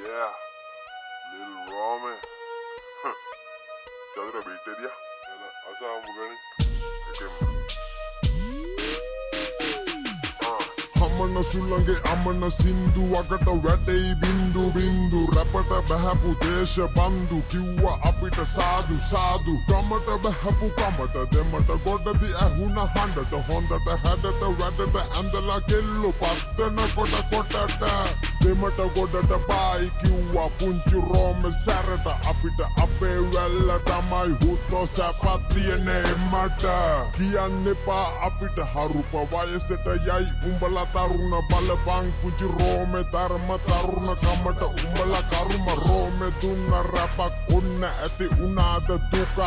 Yeah, Lil Roman. Cadê a beat dia? Ela asa mugani. Hamana sulange amana sindu agata වැටෙයි බින්දු බින්දු රැපට බහැපු දේශ බන්දු කිව්වා අපිට සාදු සාදු ගමට බහැපු කමට දෙමට ගොඩදි ඇහුණ හඬට හොඳට හැඩට වැඩට ඇඳලා කෙල්ලු පත්තන කොට කොටට දෙමට ගොඩට බායි කිව්වා පුංචි රෝම සැරට අපිට අපේ වැල්ල තමයි හුත්තෝ සැපත් තියෙන්නේ මට කියන්න එපා අපිට හරුප වයසට යයි උඹලා තරුණ බලපං පුංචි රෝමේ ධර්ම තරුණ කමට උඹලා කරුම රෝමේ දුන්න රැපක් ඔන්න ඇති උනාද දුකක්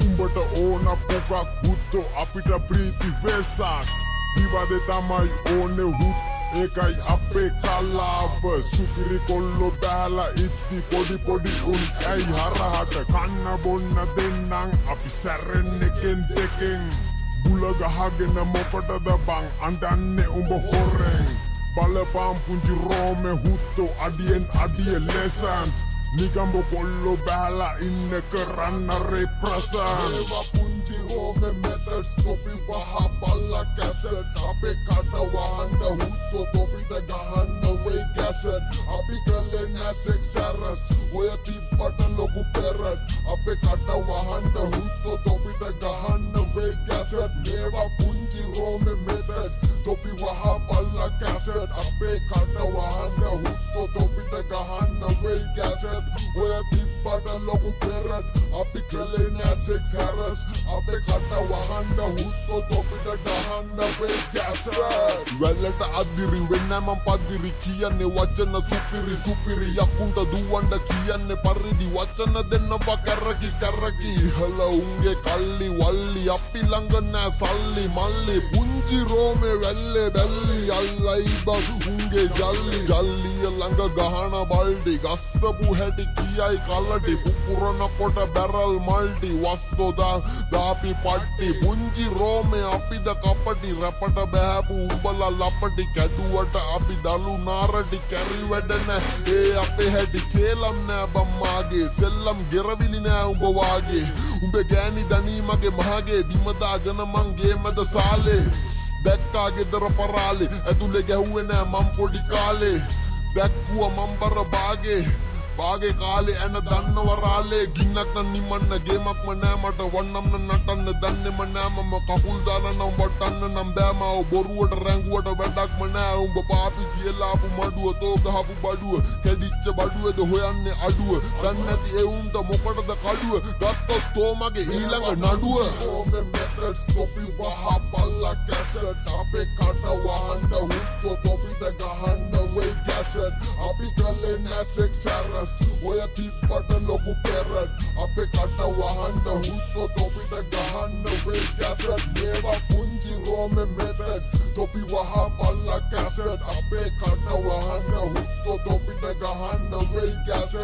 උඹට ඕන පුකක් හුත්තෝ අපිට ප්‍රීති වෙසක් විවාදේ තමයි ඕනේ හුත් ඒකයි අපේ කලාව සුපිරි කොල්ලෝ බෑලා ඉද්දි පොඩි පොඩි උන් ඇයි හරහට කන්න බොන්න දෙන්නම් අපි සැරෙන්නේ දෙකෙන් බුල ගහගෙන මොකටද බං අඬන්නේ උඹ හොරෙන් බලපං පුංචි රෝමේ හුත්තෝ අඩියෙන් අඩිය ලෙසන්ස් නිගම්බ කොල්ලෝ බෑලා ඉන්න කරන්න රෙප්‍රසන් ඒවා පුංචි රෝමේ මෙතඩ්ස් තොපි වහපල්ලා කැසට් අපේ කට වහන්න හුත්තෝ තොපිට ගහන්න වෙයි කැසට් අපි කලේ නැසෙක් සැරස්ට් ඔය තිබ්බට ලොකු පෙරට් අපේ කට වහන්න හුත්තෝ තොපිට ගහන්න වෙයි කැසට් මේවා පුංචි රෝමේ මෙතඩ්ස් තොපි වහපල්ලා කැසට් අපේ කට වහන්න හුත්තෝ තොපිට ගහන්න වෙයි කැසට් ඔය තිබ්බට ලොකු පෙරට් අපි කලේ නැසෙක් සැරස්ට් අපේ කට වහන්න හුත්තෝ තොපිට ගහන්න වෙයි කැසට් වැල්ලට අදිරි වෙන්න මම පදිරි කියන්නේ වචන සුපිරි සුපිරි යකුන්ට දුවන්න කියන්නේ පරිදි වචන දෙන්නවා කරකි කරකි හල උන්ගේ කල්ලි වල්ලි අපි ළඟ නෑ සල්ලි මල්ලි පුංචි රෝමේ වැල්ලේ බැල්ලි අල්ලයි බං උන්ගේ ජල්ලි ජල්ලිය ළඟ ගහන බල්ඩි ගස්සපු හැටි කියයි කලඩි පුපුරන කොට බැරල් මල්ටි වස්සෝදා දාපි පට්ටි පුංචි රෝමේ අපිද කපටි රැපට බෑපු උඹලා ලපටි කැඩුවට අපි දලු නාරටි කැරි වැඩ නෑ ඒ අපේ හැටි කේලම් නෑ බම්මාගේ සෙල්ලම් ගෙරවිලි නෑ උඹ වාගේ උඹේ ගෑණි දනී මගේ මහගේ බිම දාගෙන මං ගේමද සාලේ දැක්කා ගෙදර පරාලේ ඇතුලේ ගැහුවේ නෑ මං පොඩි කාලේ දැක්කුවා මං බර බාගේ කාලේ ඇන දන්නව රාලේ ගින්නක් නම් නිමන්න ගේමක්ම නෑ මට වන්නම් නටන්න දන්නේම නෑ මම කකුල් දාලා නම් වටන්න නම් බෑ මාව බොරුවට රැංගුවට වැඩක්ම නෑ උඹ පාපි සියලාපු මඩුව තෝ ගහපු බඩුව කැඩිච්ච බඩුවේද හොයන්නේ අඩුව දන්නේ නැති ඒ උන්ට මොකටද කඩුව ගත්තොත් තෝමගේ ඊළඟ නඩුව ඕමේ මෙතඩ්ස් තොපි වහපල්ලා කැසට් අපේ කට වහන්න හුත්තෝ තොපිට ගහන්න වෙයි කැසට් අපි කලේ නැසෙක් සැරස්ට් ඔය තිබ්බට ලොකු පෙරට් අපේ කට වහන්න හුත්තෝ තොපිට ගහන්න වෙයි කැසට් මේවා පුංචි රෝමේ මෙතඩ්ස් තොපි වහපල්ලා කැසට් අපේ කට වහන්න හුත්තෝ තොපිට ගහන්න වෙයි කැසට්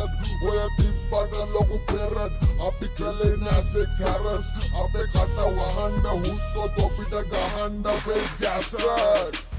ඔය තිබ්බට ලොකු පෙරට් අපි කලේ නැසෙක් සැරස්ට් අපේ කට වහන්න හුත්තෝ තොපිට ගහන්න වෙයි කැසට්